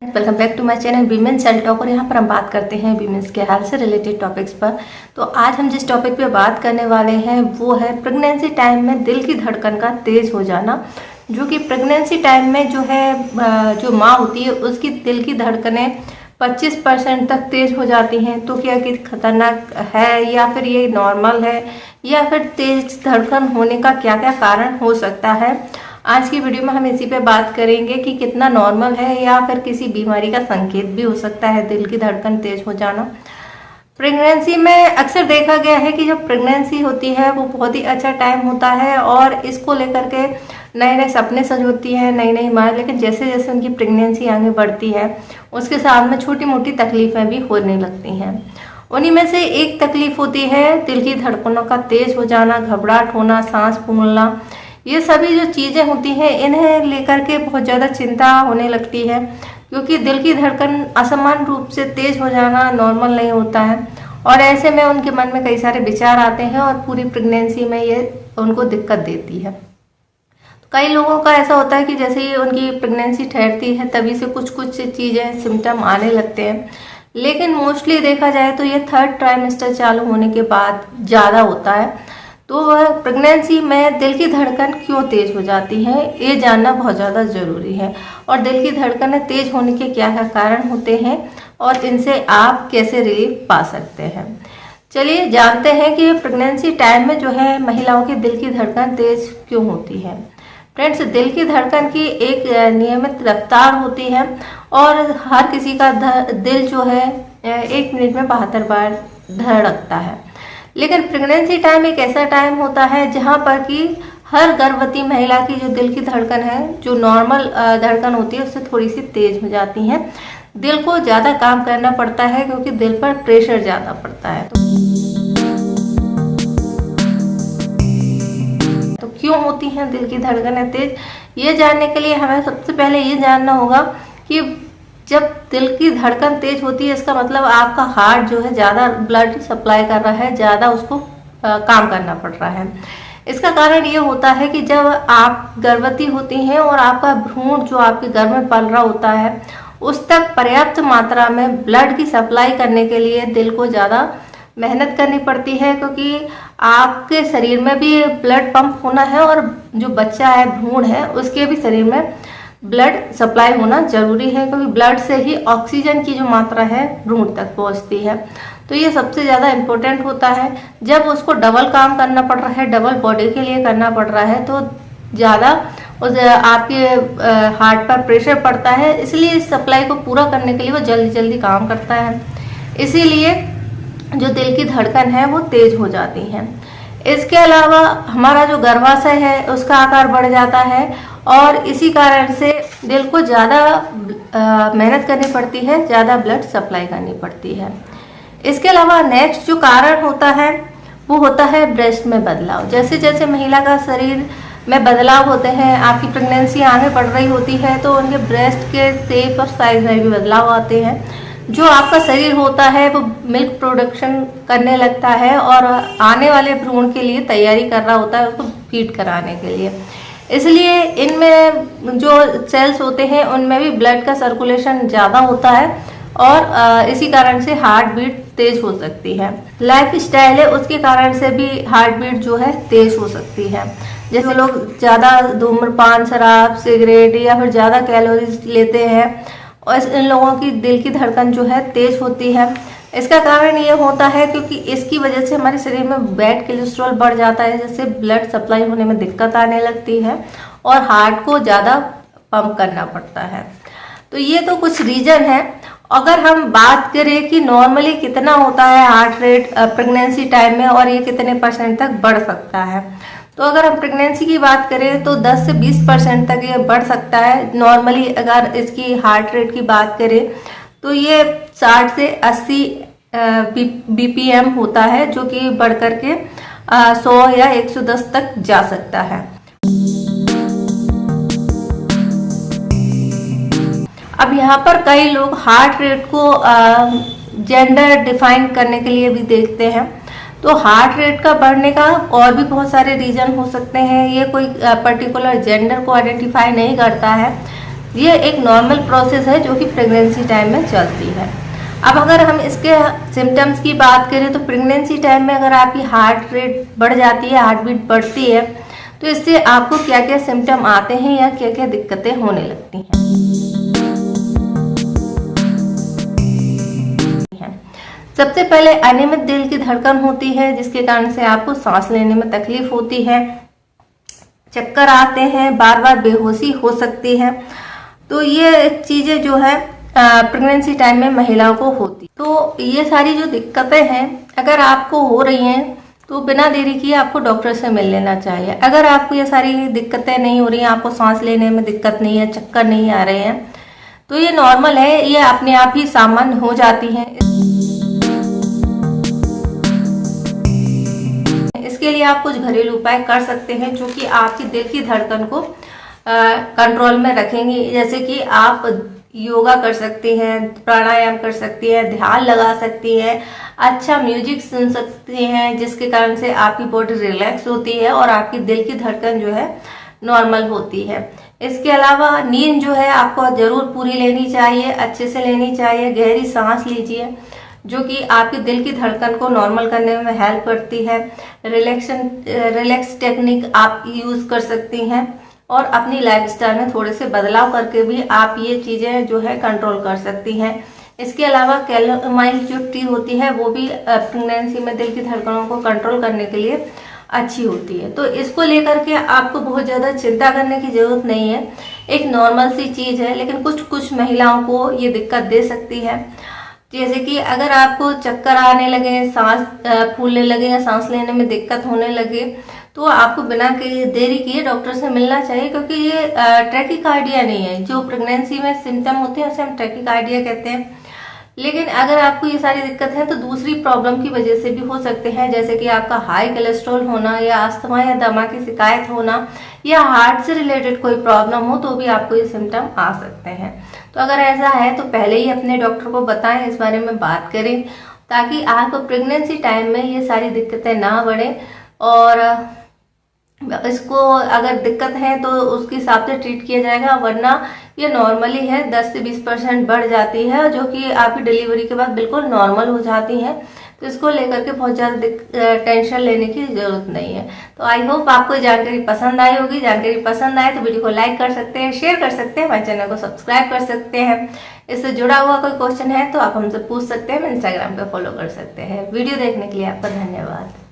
Welcome back to my channel women self talk. और यहाँ पर हम बात करते हैं वीमेंस के हेल्थ से रिलेटेड टॉपिक्स पर। तो आज हम जिस टॉपिक पे बात करने वाले हैं वो है प्रेगनेंसी टाइम में दिल की धड़कन का तेज़ हो जाना। जो कि प्रेगनेंसी टाइम में जो है जो माँ होती है उसकी दिल की धड़कनें 25% तक तेज़ हो जाती हैं। तो क्या कि खतरनाक है या फिर ये नॉर्मल है या फिर तेज़ धड़कन होने का क्या क्या कारण हो सकता है, आज की वीडियो में हम इसी पे बात करेंगे कि कितना नॉर्मल है या फिर किसी बीमारी का संकेत भी हो सकता है दिल की धड़कन तेज हो जाना। प्रेगनेंसी में अक्सर देखा गया है कि जब प्रेगनेंसी होती है वो बहुत ही अच्छा टाइम होता है और इसको लेकर के नए नए सपने सजोती है नई नई माँ। लेकिन जैसे जैसे उनकी प्रेगनेंसी आगे बढ़ती है उसके साथ में छोटी मोटी तकलीफें भी होने लगती हैं। उन्हीं में से एक तकलीफ होती है दिल की धड़कनों का तेज हो जाना, घबराहट होना, सांस फूलना। ये सभी जो चीज़ें होती हैं इन्हें लेकर के बहुत ज़्यादा चिंता होने लगती है, क्योंकि दिल की धड़कन असमान रूप से तेज़ हो जाना नॉर्मल नहीं होता है। और ऐसे में उनके मन में कई सारे विचार आते हैं और पूरी प्रेगनेंसी में ये उनको दिक्कत देती है। तो कई लोगों का ऐसा होता है कि जैसे ही उनकी प्रेगनेंसी ठहरती है तभी से कुछ कुछ चीज़ें सिम्टम आने लगते हैं, लेकिन मोस्टली देखा जाए तो ये 3rd ट्राइमेस्टर चालू होने के बाद ज़्यादा होता है। तो प्रेगनेंसी में दिल की धड़कन क्यों तेज़ हो जाती है ये जानना बहुत ज़्यादा ज़रूरी है। और दिल की धड़कनें तेज़ होने के क्या क्या कारण होते हैं और इनसे आप कैसे रिलीफ पा सकते हैं, चलिए जानते हैं कि प्रेगनेंसी टाइम में जो है महिलाओं की दिल की धड़कन तेज़ क्यों होती है। फ्रेंड्स, दिल की धड़कन की एक नियमित रफ्तार होती है और हर किसी का दिल जो है 1 मिनट में 72 बार धड़कता है। लेकिन प्रेगनेंसी टाइम एक ऐसा टाइम होता है जहां पर कि हर गर्भवती महिला की जो दिल की धड़कन है, जो नॉर्मल धड़कन होती है उससे थोड़ी सी तेज हो जाती है। दिल को ज़्यादा काम करना पड़ता है क्योंकि दिल पर प्रेशर ज़्यादा पड़ता है। तो क्यों होती हैं दिल की धड़कनें तेज, ये जानने के लिए हमें सबसे पहले ये जानना होगा कि जब दिल की धड़कन तेज होती है इसका मतलब आपका हार्ट जो है ज़्यादा ब्लड सप्लाई कर रहा है, ज़्यादा उसको काम करना पड़ रहा है। इसका कारण ये होता है कि जब आप गर्भवती होती हैं और आपका भ्रूण जो आपके गर्भ में पल रहा होता है उस तक पर्याप्त मात्रा में ब्लड की सप्लाई करने के लिए दिल को ज़्यादा मेहनत करनी पड़ती है, क्योंकि आपके शरीर में भी ब्लड पंप होना है और जो बच्चा है, भ्रूण है, उसके भी शरीर में ब्लड सप्लाई होना जरूरी है, क्योंकि ब्लड से ही ऑक्सीजन की जो मात्रा है भ्रूण तक पहुंचती है। तो ये सबसे ज़्यादा इम्पोर्टेंट होता है। जब उसको डबल काम करना पड़ रहा है, डबल बॉडी के लिए करना पड़ रहा है, तो ज़्यादा उस आपके हार्ट पर प्रेशर पड़ता है, इसलिए इस सप्लाई को पूरा करने के लिए वो जल्दी जल्दी काम करता है। इसीलिए जो दिल की धड़कन है वो तेज हो जाती है। इसके अलावा हमारा जो गर्भाशय है उसका आकार बढ़ जाता है और इसी कारण से दिल को ज़्यादा मेहनत करनी पड़ती है, ज़्यादा ब्लड सप्लाई करनी पड़ती है। इसके अलावा नेक्स्ट जो कारण होता है वो होता है ब्रेस्ट में बदलाव। जैसे जैसे महिला का शरीर में बदलाव होते हैं, आपकी प्रेगनेंसी आगे बढ़ रही होती है तो उनके ब्रेस्ट के शेप और साइज में भी बदलाव आते हैं। जो आपका शरीर होता है वो मिल्क प्रोडक्शन करने लगता है और आने वाले भ्रूण के लिए तैयारी कर रहा होता है उसको फीड कराने के लिए। इसलिए इनमें जो सेल्स होते हैं उनमें भी ब्लड का सर्कुलेशन ज़्यादा होता है और इसी कारण से हार्ट बीट तेज हो सकती है। लाइफ स्टाइल है उसके कारण से भी हार्ट बीट जो है तेज हो सकती है। जैसे लोग ज़्यादा धूम्रपान, शराब, सिगरेट या फिर ज़्यादा कैलोरीज लेते हैं और इन लोगों की दिल की धड़कन जो है तेज होती है। इसका कारण ये होता है क्योंकि इसकी वजह से हमारे शरीर में बैड कोलेस्ट्रॉल बढ़ जाता है, जिससे ब्लड सप्लाई होने में दिक्कत आने लगती है और हार्ट को ज़्यादा पंप करना पड़ता है। तो ये तो कुछ रीज़न है। अगर हम बात करें कि नॉर्मली कितना होता है हार्ट रेट प्रेगनेंसी टाइम में और ये कितने % तक बढ़ सकता है, तो अगर हम प्रेगनेंसी की बात करें तो 10 से 20% तक ये बढ़ सकता है। नॉर्मली अगर इसकी हार्ट रेट की बात करें तो ये 60 से 80 BPM होता है, जो कि बढ़ करके 100 या 110 तक जा सकता है। अब यहाँ पर कई लोग हार्ट रेट को जेंडर डिफाइन करने के लिए भी देखते हैं। तो हार्ट रेट का बढ़ने का और भी बहुत सारे रीजन हो सकते हैं, ये कोई पर्टिकुलर जेंडर को आइडेंटिफाई नहीं करता है। ये एक नॉर्मल प्रोसेस है जो कि प्रेगनेंसी टाइम में चलती है। अब अगर हम इसके सिम्टम्स की बात करें तो प्रेगनेंसी टाइम में अगर आपकी हार्ट रेट बढ़ जाती है, हार्ट बीट बढ़ती है, तो इससे आपको क्या क्या सिम्टम आते हैं या क्या क्या दिक्कतें होने लगती हैं। सबसे पहले अनियमित दिल की धड़कन होती है, जिसके कारण से आपको सांस लेने में तकलीफ होती है, चक्कर आते हैं, बार बार बेहोशी हो सकती है। तो ये चीजें जो है प्रेगनेंसी टाइम में महिलाओं को होती। तो ये सारी जो दिक्कतें हैं अगर आपको हो रही हैं तो बिना देरी किए आपको डॉक्टर से मिल लेना चाहिए। अगर आपको ये सारी दिक्कतें नहीं हो रही हैं, आपको सांस लेने में दिक्कत नहीं है, चक्कर नहीं आ रहे हैं, तो ये नॉर्मल है, ये अपने आप ही सामान्य हो जाती हैं। इसके लिए आप कुछ घरेलू उपाय कर सकते हैं जो कि आपकी दिल की धड़कन को कंट्रोल में रखेंगे। जैसे कि आप योगा कर सकती हैं, प्राणायाम कर सकती हैं, ध्यान लगा सकती हैं, अच्छा म्यूजिक सुन सकती हैं, जिसके कारण से आपकी बॉडी रिलैक्स होती है और आपकी दिल की धड़कन जो है नॉर्मल होती है। इसके अलावा नींद जो है आपको जरूर पूरी लेनी चाहिए, अच्छे से लेनी चाहिए। गहरी सांस लीजिए जो कि आपके दिल की धड़कन को नॉर्मल करने में हेल्प करती है। रिलैक्स टेक्निक आप यूज कर सकती हैं और अपनी लाइफस्टाइल में थोड़े से बदलाव करके भी आप ये चीजें जो है कंट्रोल कर सकती हैं। इसके अलावा कैलोमाइल जो टी होती है वो भी प्रेगनेंसी में दिल की धड़कनों को कंट्रोल करने के लिए अच्छी होती है। तो इसको लेकर के आपको बहुत ज़्यादा चिंता करने की ज़रूरत नहीं है, एक नॉर्मल सी चीज़ है, लेकिन कुछ महिलाओं को ये दिक्कत दे सकती है। जैसे कि अगर आपको चक्कर आने लगे, सांस फूलने लगे या सांस लेने में दिक्कत होने लगे, तो आपको बिना देरी किए डॉक्टर से मिलना चाहिए, क्योंकि ये ट्रैकिकार्डिया नहीं है। जो प्रेगनेंसी में सिम्टम होते हैं उसे हम ट्रैकिकार्डिया कहते हैं। लेकिन अगर आपको ये सारी दिक्कत है तो दूसरी प्रॉब्लम की वजह से भी हो सकते हैं, जैसे कि आपका हाई कोलेस्ट्रॉल होना या अस्थमा या दमा की शिकायत होना या हार्ट से रिलेटेड कोई प्रॉब्लम हो, तो भी आपको ये सिम्टम आ सकते हैं। तो अगर ऐसा है तो पहले ही अपने डॉक्टर को बताएं, इस बारे में बात करें, ताकि आपको प्रेगनेंसी टाइम में ये सारी दिक्कतें ना बढ़े। और इसको अगर दिक्कत है तो उसके हिसाब से ट्रीट किया जाएगा, वरना ये नॉर्मली है 10 से 20% बढ़ जाती है, जो कि आपकी डिलीवरी के बाद बिल्कुल नॉर्मल हो जाती है। तो इसको लेकर के बहुत ज़्यादा टेंशन लेने की ज़रूरत नहीं है। तो आई होप आपको जानकारी पसंद आई होगी। जानकारी पसंद आए तो वीडियो को लाइक कर सकते हैं, शेयर कर सकते हैं, हमारे चैनल को सब्सक्राइब कर सकते हैं। इससे जुड़ा हुआ कोई क्वेश्चन है तो आप हमसे पूछ सकते हैं, इंस्टाग्राम पे फॉलो कर सकते हैं। वीडियो देखने के लिए आपका धन्यवाद।